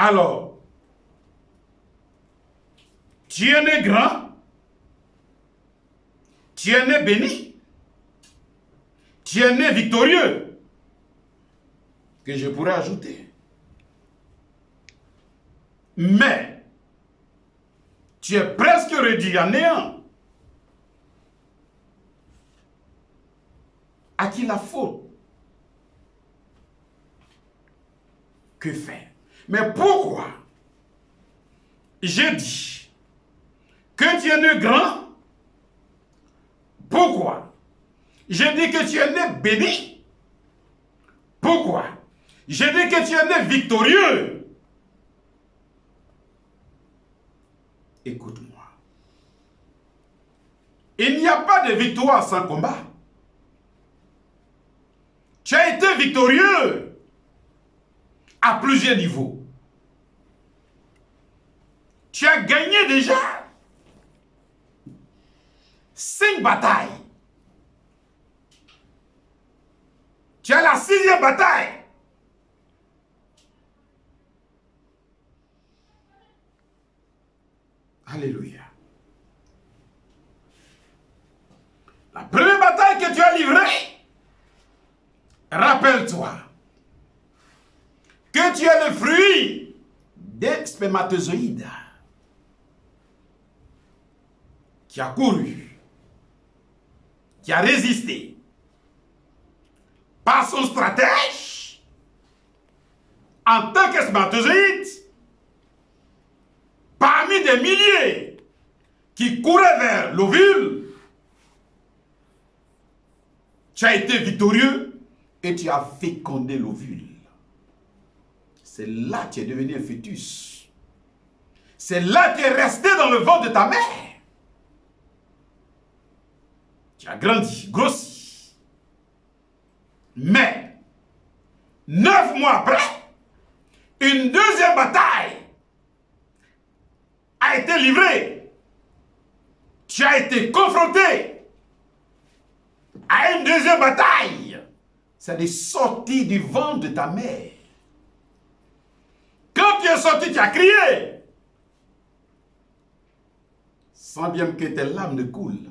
Alors, tu es né grand, tu es né béni, tu es né victorieux, que je pourrais ajouter. Mais, tu es presque réduit à néant. À qui la faute? Que faire? Mais pourquoi j'ai dit que tu es né grand? Pourquoi j'ai dit que tu es né béni? Pourquoi j'ai dit que tu es né victorieux? Écoute-moi. Il n'y a pas de victoire sans combat. Tu as été victorieux à plusieurs niveaux. Tu as gagné déjà 5 batailles. Tu as la 6e bataille. Alléluia. La première bataille que tu as livrée, rappelle-toi que tu es le fruit des spermatozoïdes qui a couru, qui a résisté par son stratège en tant que spermatozoïde parmi des milliers qui couraient vers l'ovule. Tu as été victorieux et tu as fécondé l'ovule. C'est là que tu es devenu un fœtus. C'est là que tu es resté dans le ventre de ta mère. Tu as grandi, grossi. Mais, 9 mois après, une deuxième bataille a été livrée. Tu as été confronté à une deuxième bataille. C'est de sortir du ventre de ta mère. Quand tu es sorti, tu as crié. Sans bien que tes larmes ne coulent.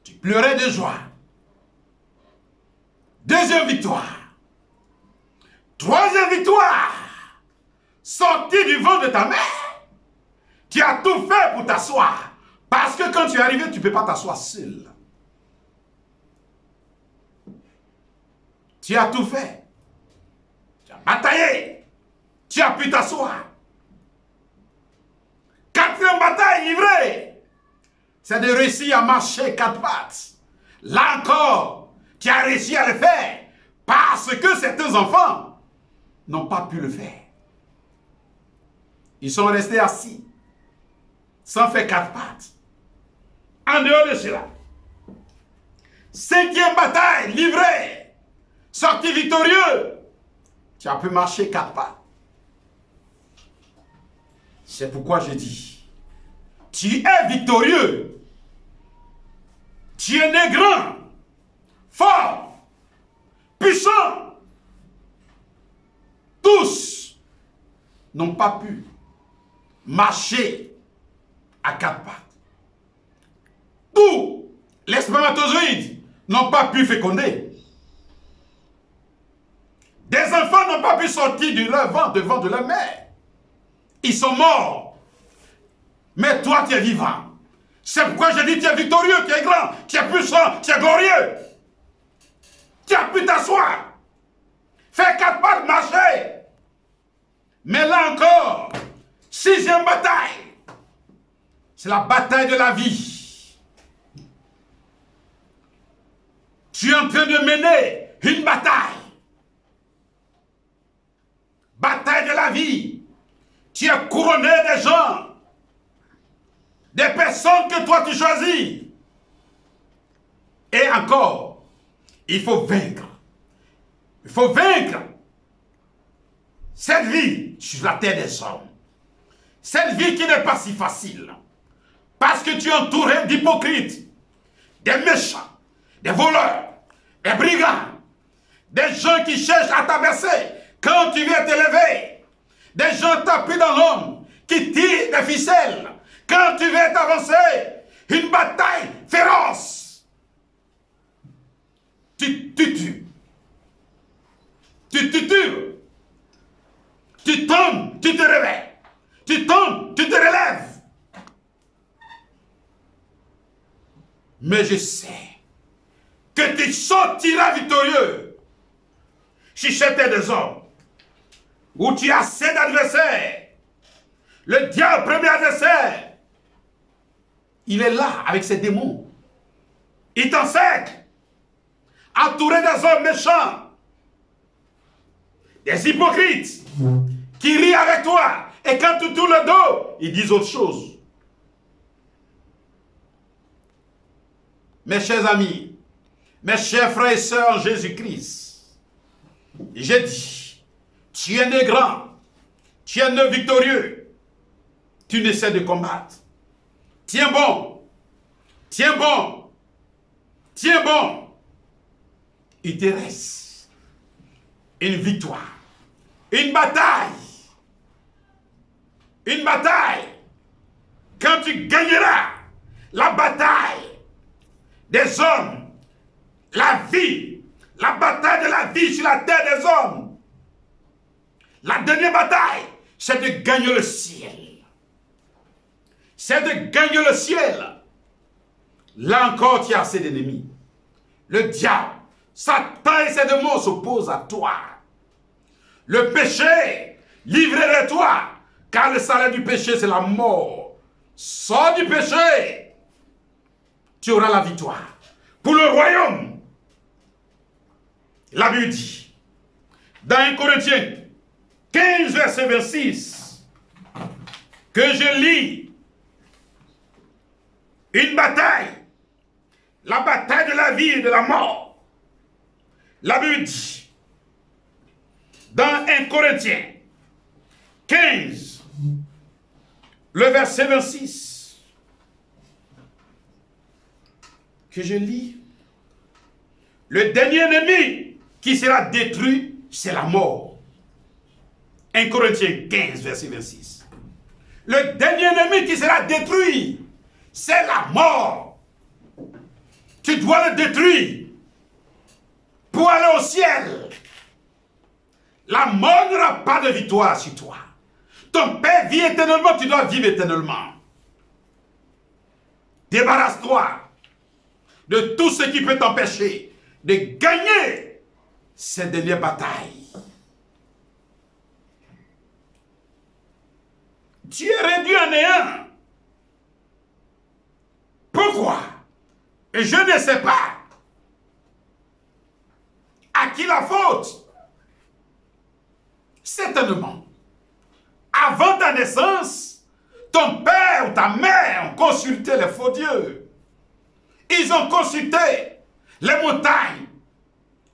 Tu pleurais de joie. Deuxième victoire. Troisième victoire. Sorti du ventre de ta mère. Tu as tout fait pour t'asseoir. Parce que quand tu es arrivé, tu ne peux pas t'asseoir seul. Tu as tout fait. Tu as bataillé. Tu as pu t'asseoir. 4e bataille livrée. C'est de réussir à marcher 4 pattes. Là encore, tu as réussi à le faire. Parce que certains enfants n'ont pas pu le faire. Ils sont restés assis. Sans faire 4 pattes. En dehors de cela, 5e bataille livrée, sorti victorieux, tu as pu marcher 4 pas. C'est pourquoi je dis, tu es victorieux, tu es né grand, fort, puissant. Tous n'ont pas pu marcher à 4 pattes. Tous les spermatozoïdes n'ont pas pu féconder. Des enfants n'ont pas pu sortir de leur ventre, devant de leur mère. Ils sont morts. Mais toi, tu es vivant. C'est pourquoi je dis, tu es victorieux, tu es grand, tu es puissant, tu es glorieux. Tu as pu t'asseoir. Faire 4 pattes, marcher. Mais là encore, 6e bataille. C'est la bataille de la vie. Tu es en train de mener une bataille. Bataille de la vie. Tu es couronné des gens. Des personnes que toi tu choisis. Et encore, il faut vaincre. Il faut vaincre cette vie sur la terre des hommes. Cette vie qui n'est pas si facile. Parce que tu es entouré d'hypocrites, des méchants, des voleurs, des brigands, des gens qui cherchent à t'abaisser, Quand tu viens t'élever, des gens t'appuient dans l'homme, qui tirent des ficelles. Quand tu viens t'avancer, une bataille féroce. Tu tues. Tu tues. Tu tombes, tu te réveilles. Tu tombes, tu te relèves. Mais je sais que tu sortiras victorieux si c'était des hommes où tu as 7 adversaires. Le diable, premier adversaire, il est là avec ses démons. Il t'encercle, entouré des hommes méchants, des hypocrites qui rient avec toi. Et quand tu tournes le dos, ils disent autre chose. Mes chers amis, mes chers frères et sœurs en Jésus-Christ, j'ai dit, tu es né grand, tu es né victorieux, tu n'essaies de combattre. Tiens bon, tiens bon, tiens bon. Il te reste une victoire, une bataille. Une bataille. Quand tu gagneras la bataille des hommes, la vie, la bataille de la vie sur la terre des hommes. La dernière bataille, c'est de gagner le ciel. C'est de gagner le ciel. Là encore, tu as assez d'ennemis. Le diable, Satan et ses démons s'opposent à toi. Le péché, livré de toi. Car le salaire du péché, c'est la mort. Sors du péché. Tu auras la victoire. Pour le royaume, la Bible dit, dans 1 Corinthiens 15, verset 26, que je lis une bataille, la bataille de la vie et de la mort. La Bible dit, dans 1 Corinthiens 15, le verset 26, que je lis, le dernier ennemi qui sera détruit, c'est la mort. 1 Corinthiens 15, verset 26. Le dernier ennemi qui sera détruit, c'est la mort. Tu dois le détruire pour aller au ciel. La mort n'aura pas de victoire sur toi. Ton Père vit éternellement, tu dois vivre éternellement. Débarrasse-toi de tout ce qui peut t'empêcher de gagner cette dernière bataille. Tu es réduit en néant. Pourquoi? Je ne sais pas. À qui la faute? Certainement. Avant ta naissance, ton père ou ta mère ont consulté les faux dieux. Ils ont consulté les montagnes,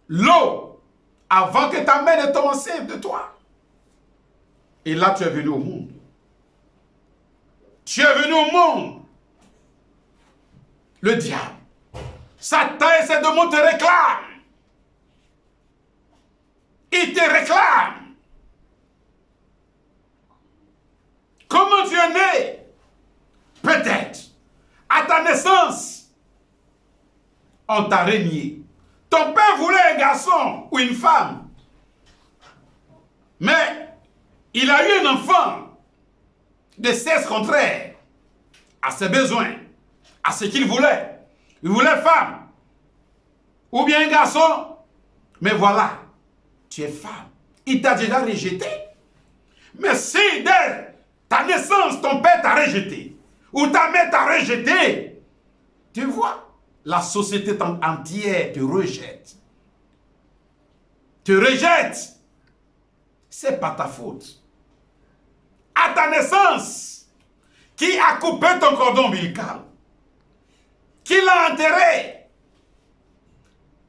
l'eau, avant que ta mère ne tombe enceinte de toi. Et là, tu es venu au monde. Tu es venu au monde. Le diable, Satan et ses démons te réclament. Il te réclame. Comment tu es né? Peut-être, à ta naissance, on t'a régné. Ton père voulait un garçon ou une femme. Mais il a eu un enfant de sexe contraire à ses besoins, à ce qu'il voulait. Il voulait femme ou bien un garçon. Mais voilà, tu es femme. Il t'a déjà rejeté. Mais si dès ta naissance, ton père t'a rejeté, ou ta mère t'a rejeté, tu vois, la société entière te rejette. Te rejette. C'est pas ta faute. À ta naissance, qui a coupé ton cordon ombilical? Qui l'a enterré?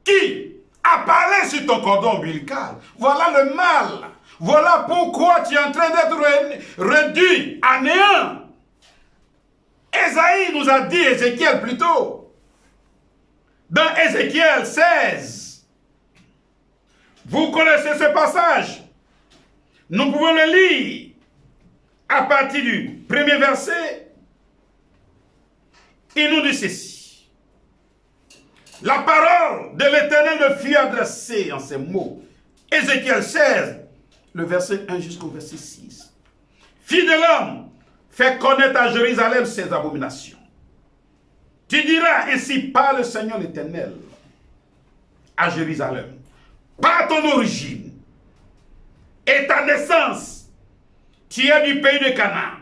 Qui a parlé sur ton cordon ombilical? Voilà le mal. Voilà pourquoi tu es en train d'être réduit à néant. Ésaïe nous a dit, Ézéchiel plutôt, dans Ézéchiel 16, vous connaissez ce passage, Nous pouvons le lire à partir du premier verset. Il nous dit ceci. La parole de l'Éternel me fut adressée en ces mots. Ézéchiel 16, le verset 1 jusqu'au verset 6. Fille de l'homme, fais connaître à Jérusalem ses abominations. Tu diras, ainsi parle le Seigneur l'Éternel à Jérusalem. Par ton origine et ta naissance, tu es du pays de Canaan.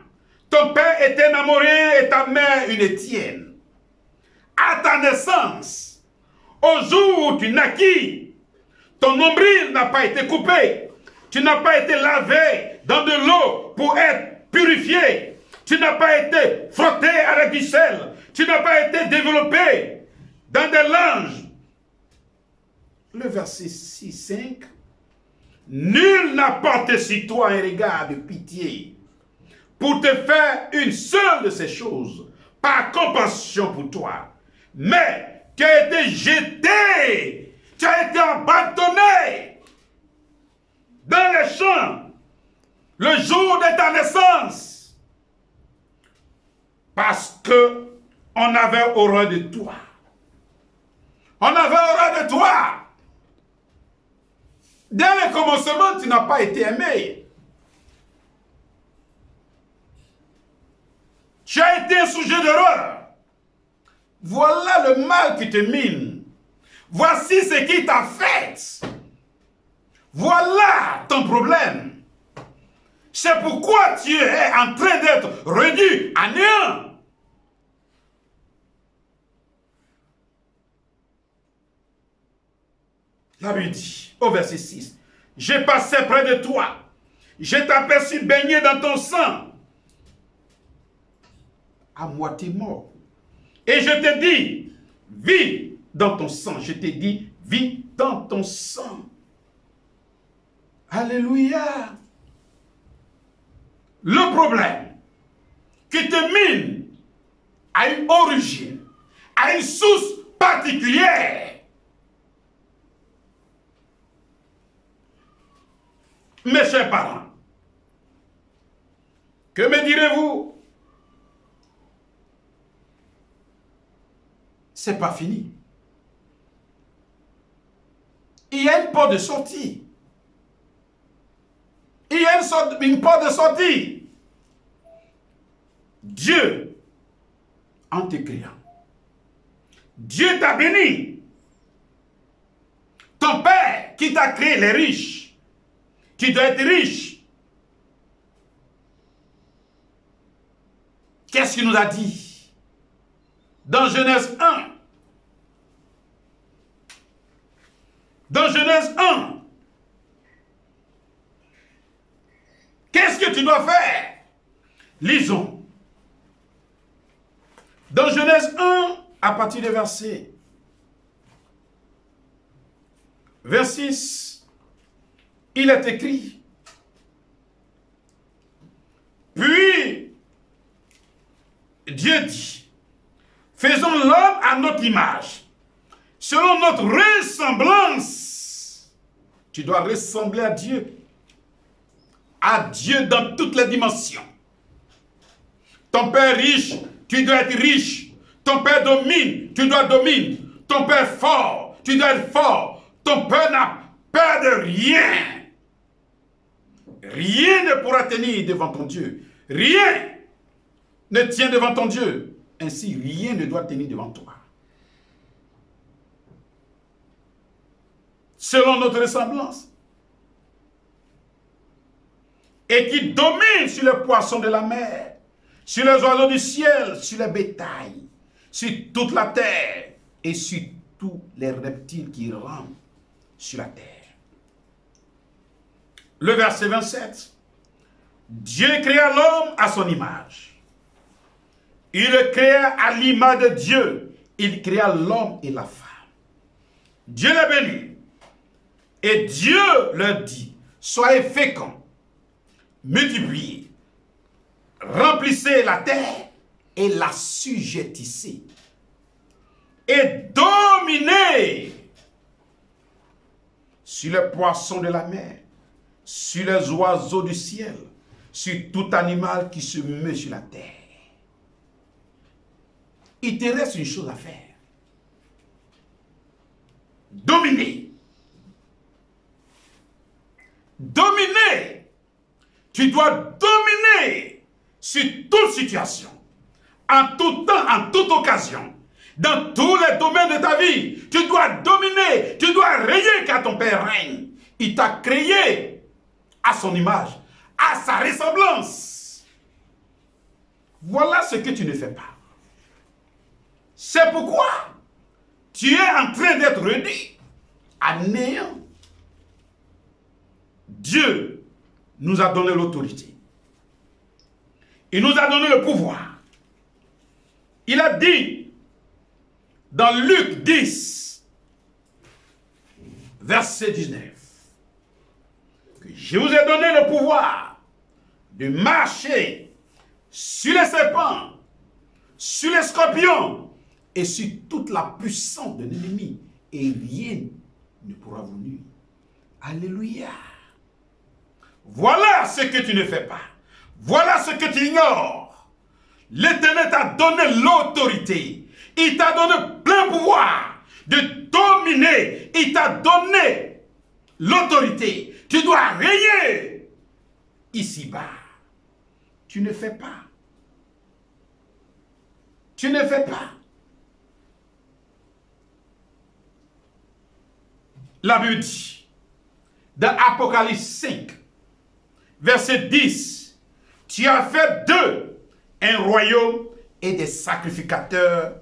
Ton père était un Amorien et ta mère une Étienne. À ta naissance, au jour où tu naquis, ton nombril n'a pas été coupé. Tu n'as pas été lavé dans de l'eau pour être purifié. Tu n'as pas été frotté avec du sel. Tu n'as pas été développé dans des langes. Le verset 6, 5. Nul n'a porté sur toi un regard de pitié pour te faire une seule de ces choses, par compassion pour toi. Mais tu as été jeté, tu as été abandonné dans les champs le jour de ta naissance, parce que on avait horreur de toi. On avait horreur de toi. Dès le commencement, tu n'as pas été aimé. Tu as été un sujet d'horreur. Voilà le mal qui te mine. Voici ce qui t'a fait. Voilà ton problème. C'est pourquoi tu es en train d'être réduit à néant. La Bible dit, au verset 6, « J'ai passé près de toi, je t'aperçus baigné dans ton sang, à moitié mort. Et je te dis, vis dans ton sang. » Je te dis, vis dans ton sang. Alléluia. Le problème qui te mine a une origine, a une source particulière. Mes chers parents, que me direz-vous? C'est pas fini. Il y a une porte de sortie. Il y a une porte de sortie. Dieu, en te créant, Dieu t'a béni. Ton Père qui t'a créé les riches. Tu dois être riche. Qu'est-ce qu'il nous a dit? Dans Genèse 1. Dans Genèse 1. Qu'est-ce que tu dois faire? Lisons. Dans Genèse 1, à partir du verset 6, il est écrit, puis Dieu dit, faisons l'homme à notre image, selon notre ressemblance. Tu dois ressembler à Dieu dans toutes les dimensions. Ton père riche, tu dois être riche. Ton père domine, tu dois dominer. Ton père fort, tu dois être fort. Ton père n'a peur de rien. Rien ne pourra tenir devant ton Dieu. Rien ne tient devant ton Dieu. Ainsi, rien ne doit tenir devant toi. Selon notre ressemblance. Et qui domine sur les poissons de la mer, sur les oiseaux du ciel, sur les bétails, sur toute la terre et sur tous les reptiles qui rampent sur la terre. Le verset 27. Dieu créa l'homme à son image. Il le créa à l'image de Dieu. Il créa l'homme et la femme. Dieu les bénit. Et Dieu leur dit, soyez féconds, multipliez, remplissez la terre et la sujettissez. Et dominez sur les poissons de la mer, sur les oiseaux du ciel, sur tout animal qui se meut sur la terre. Il te reste une chose à faire. Dominer. Dominer. Tu dois dominer sur toute situation, en tout temps, en toute occasion, dans tous les domaines de ta vie. Tu dois dominer, tu dois régner car ton Père règne. Il t'a créé à son image, à sa ressemblance. Voilà ce que tu ne fais pas. C'est pourquoi tu es en train d'être réduit à néant. Dieu nous a donné l'autorité. Il nous a donné le pouvoir. Il a dit dans Luc 10, verset 19, que je vous ai donné le pouvoir de marcher sur les serpents, sur les scorpions et sur toute la puissance de l'ennemi, et rien ne pourra vous nuire. Alléluia. Voilà ce que tu ne fais pas. Voilà ce que tu ignores. L'Éternel t'a donné l'autorité. Il t'a donné plein pouvoir de dominer. Il t'a donné l'autorité. Tu dois régner ici-bas. Tu ne fais pas. Tu ne fais pas. La Bible dit, dans Apocalypse 5, verset 10, tu as fait d'eux un royaume et des sacrificateurs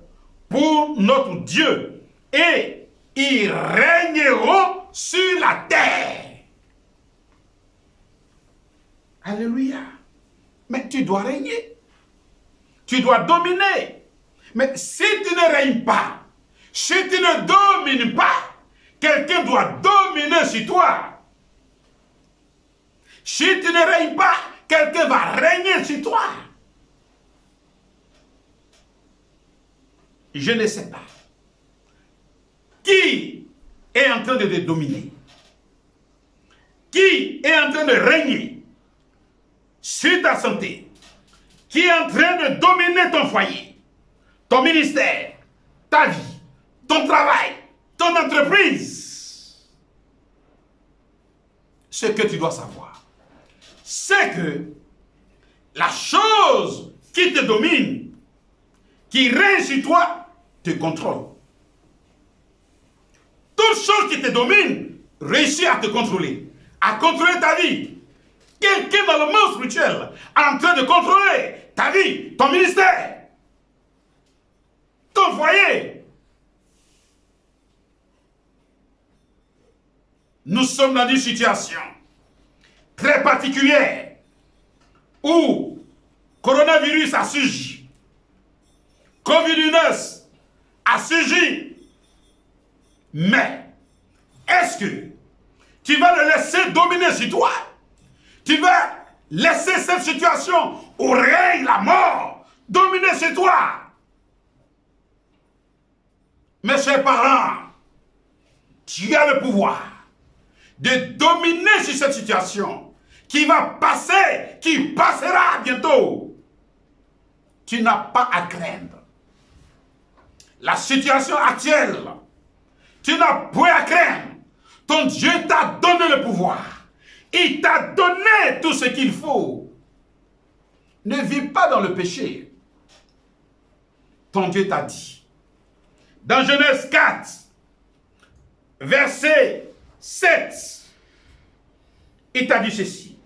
pour notre Dieu, et ils régneront sur la terre. Alléluia. Mais tu dois régner. Tu dois dominer. Mais si tu ne règnes pas, si tu ne domines pas, quelqu'un doit dominer sur toi. Si tu ne règnes pas, quelqu'un va régner sur toi. Je ne sais pas. Qui est en train de te dominer? Qui est en train de régner sur ta santé? Qui est en train de dominer ton foyer, ton ministère, ta vie, ton travail, ton entreprise? Ce que tu dois savoir, c'est que la chose qui te domine, qui règne sur toi, te contrôle. Toute chose qui te domine réussit à te contrôler, à contrôler ta vie. Quelqu'un dans le monde spirituel en train de contrôler ta vie, ton ministère, ton foyer. Nous sommes dans une situation très particulière où coronavirus a surgi, COVID-19 a surgi. Mais est-ce que tu vas le laisser dominer sur toi? Tu vas laisser cette situation où règne la mort dominer sur toi? Mes chers parents, tu as le pouvoir de dominer sur cette situation qui va passer, qui passera bientôt. Tu n'as pas à craindre. La situation actuelle, tu n'as point à craindre. Ton Dieu t'a donné le pouvoir. Il t'a donné tout ce qu'il faut. Ne vis pas dans le péché. Ton Dieu t'a dit, dans Genèse 4, verset 7, il t'a dit ceci.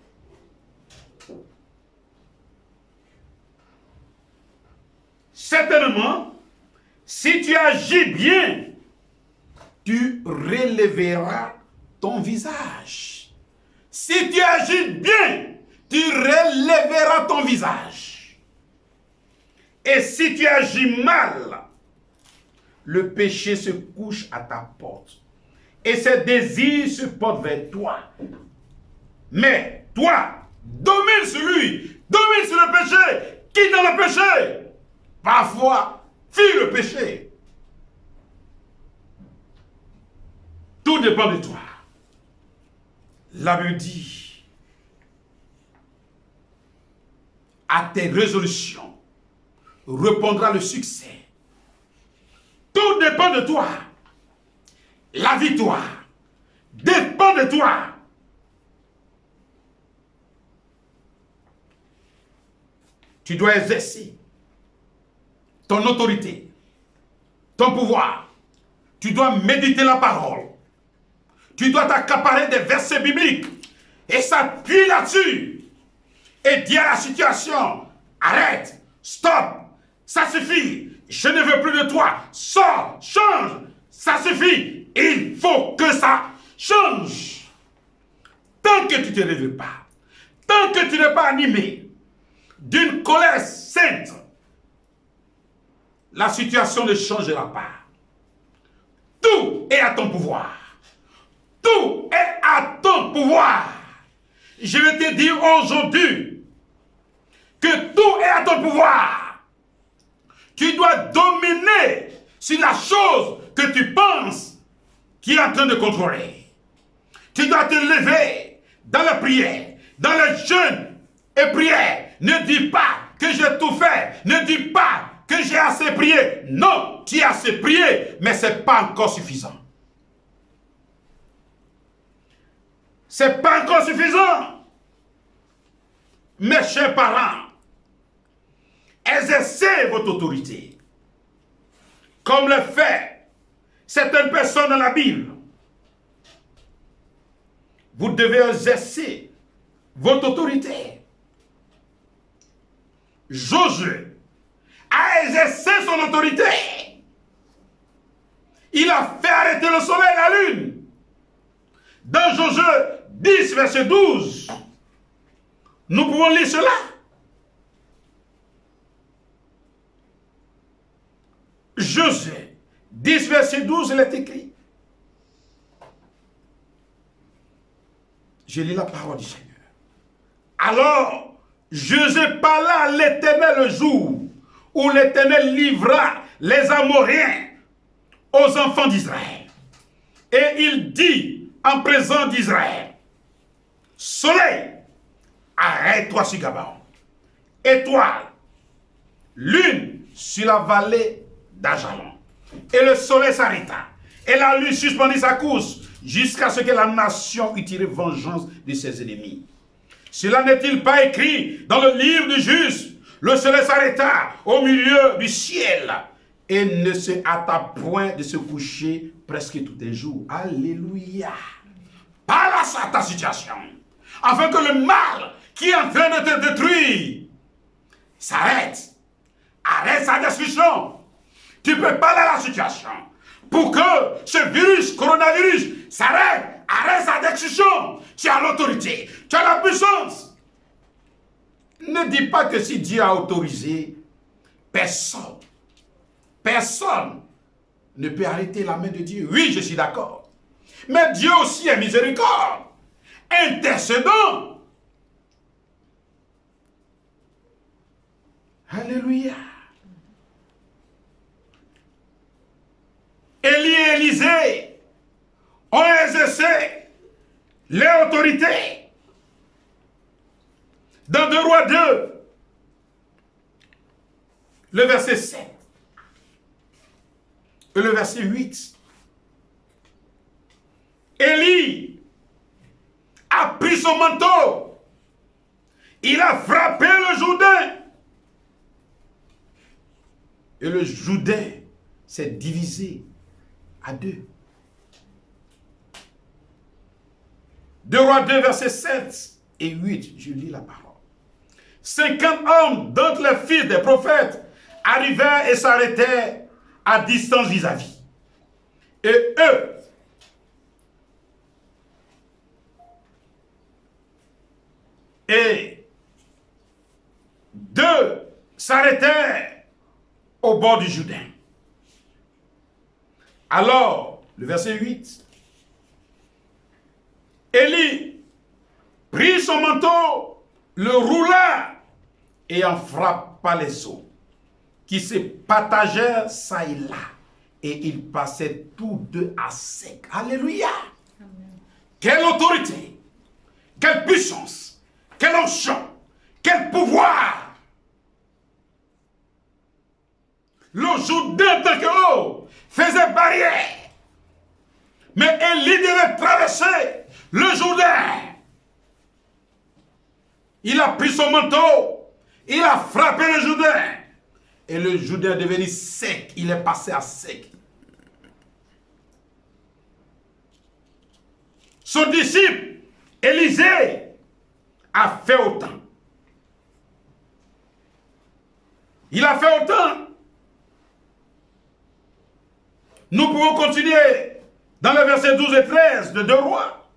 Certainement, si tu agis bien, tu relèveras ton visage. Si tu agis bien, tu relèveras ton visage. Et si tu agis mal, le péché se couche à ta porte. Et ses désirs se portent vers toi. Mais toi, domine sur lui, domine sur le péché, quitte dans le péché. Parfois, fuis le péché. Tout dépend de toi. La Bible dit à tes résolutions répondra le succès. Tout dépend de toi. La victoire dépend de toi. Tu dois exercer ton autorité, ton pouvoir. Tu dois méditer la parole. Tu dois t'accaparer des versets bibliques et s'appuyer là-dessus et dire à la situation, arrête, stop, ça suffit, je ne veux plus de toi, sors, change, ça suffit, il faut que ça change. Tant que tu ne te réveilles pas, tant que tu n'es pas animé d'une colère sainte, la situation ne changera pas. Tout est à ton pouvoir. Tout est à ton pouvoir. Je vais te dire aujourd'hui que tout est à ton pouvoir. Tu dois dominer sur la chose que tu penses qui est en train de contrôler. Tu dois te lever dans la prière, dans le jeûne et prière. Ne dis pas que j'ai tout fait. Ne dis pas que j'ai assez prié. Non, tu as assez prié, mais ce n'est pas encore suffisant. Ce n'est pas encore suffisant. Mes chers parents, exercez votre autorité. Comme le fait certaines personnes dans la Bible. Vous devez exercer votre autorité. Josué a exercé son autorité. Il a fait arrêter le soleil et la lune. Dans Josué 10, verset 12, nous pouvons lire cela. Josué 10, verset 12, il est écrit. Je lis la parole du Seigneur. Alors, Josué parla à l'Éternel le jour où l'Éternel livra les Amoréens aux enfants d'Israël. Et il dit en présence d'Israël, soleil, arrête-toi sur Gabaon. Étoile, lune sur la vallée d'Ajalon. Et le soleil s'arrêta. Et la lune suspendit sa course jusqu'à ce que la nation eût tiré vengeance de ses ennemis. Cela n'est-il pas écrit dans le livre du juste? Le soleil s'arrêta au milieu du ciel et ne se hâta point de se coucher presque tous les jours. Alléluia. Parle à ta situation, afin que le mal qui est en train de te détruire s'arrête. Arrête sa destruction. Tu peux parler à la situation pour que ce virus, coronavirus, s'arrête. Arrête sa destruction. Tu as l'autorité, tu as la puissance. Ne dis pas que si Dieu a autorisé, personne ne peut arrêter la main de Dieu. Oui, je suis d'accord. Mais Dieu aussi est miséricorde. Intercédant. Alléluia. Élie et Élisée ont exercé leur autorité. Dans 2 Rois 2, le verset 7 et le verset 8. Élie a pris son manteau. Il a frappé le Jourdain. Et le Jourdain s'est divisé à 2. 2 Rois 2, verset 7 et 8. Je lis la parole. 50 hommes, donc les fils des prophètes, arrivèrent et s'arrêtèrent à distance vis-à-vis. Et eux, et 2 s'arrêtèrent au bord du Jourdain. Alors, le verset 8, Élie prit son manteau, le roula et en frappa les eaux, qui se partagèrent ça et là, et ils passaient tous deux à sec. Alléluia! Amen. Quelle autorité, quelle puissance, quel onction, quel pouvoir le Jourdain tant que haut faisait barrière. Mais Élie devait traverser le Jourdain. Il a pris son manteau, il a frappé le Jourdain. Et le Jourdain est devenu sec, il est passé à sec. Son disciple, Élisée, a fait autant. Il a fait autant. Nous pouvons continuer dans les versets 12 et 13 de 2 Rois.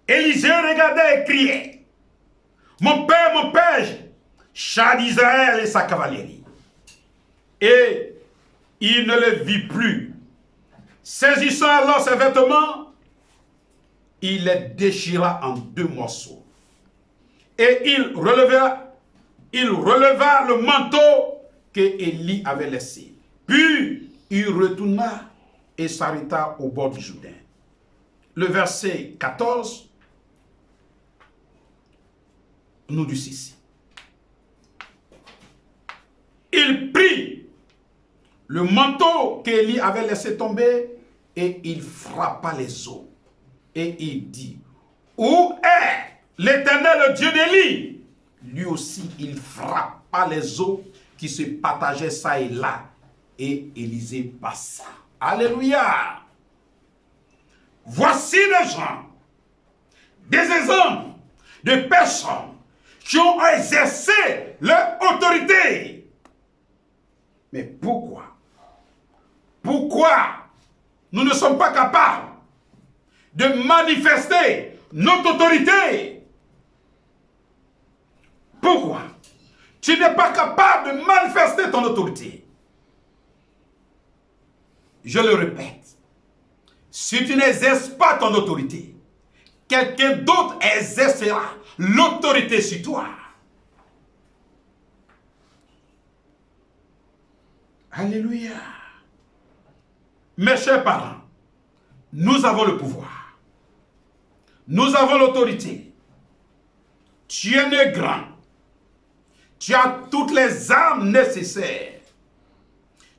Élisée regardait et criait: mon père, char d'Israël et sa cavalerie. Et il ne le vit plus. Saisissant alors ses vêtements, il les déchira en 2 morceaux. Et il releva le manteau que Élie avait laissé. Puis il retourna et s'arrêta au bord du Jourdain. Le verset 14 nous dit ceci. Il prit le manteau qu'Élie avait laissé tomber et il frappa les eaux. Et il dit: où est l'Éternel, le Dieu d'Élie? Lui aussi, il frappa les eaux qui se partageaient ça et là. Et Élisée passa. Alléluia! Voici des gens, des exemples de personnes qui ont exercé leur autorité. Mais pourquoi? Pourquoi nous ne sommes pas capables de manifester notre autorité? Pourquoi tu n'es pas capable de manifester ton autorité? Je le répète, si tu n'exerces pas ton autorité, quelqu'un d'autre exercera l'autorité sur toi. Alléluia. Mes chers parents, nous avons le pouvoir. Nous avons l'autorité. Tu es né grand. Tu as toutes les armes nécessaires.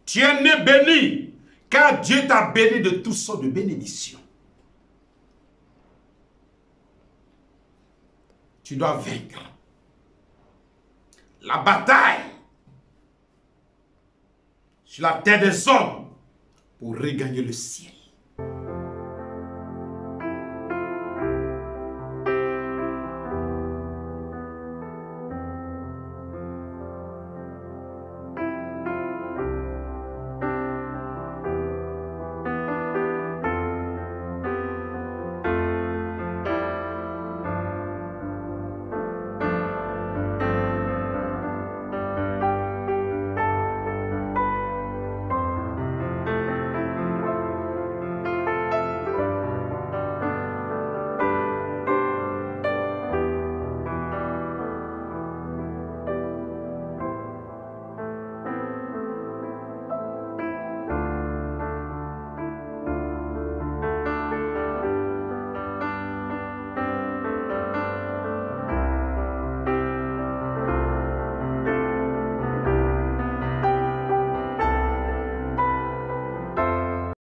Tu es né béni, car Dieu t'a béni de toutes sortes de bénédictions. Tu dois vaincre la bataille sur la terre des hommes pour regagner le ciel.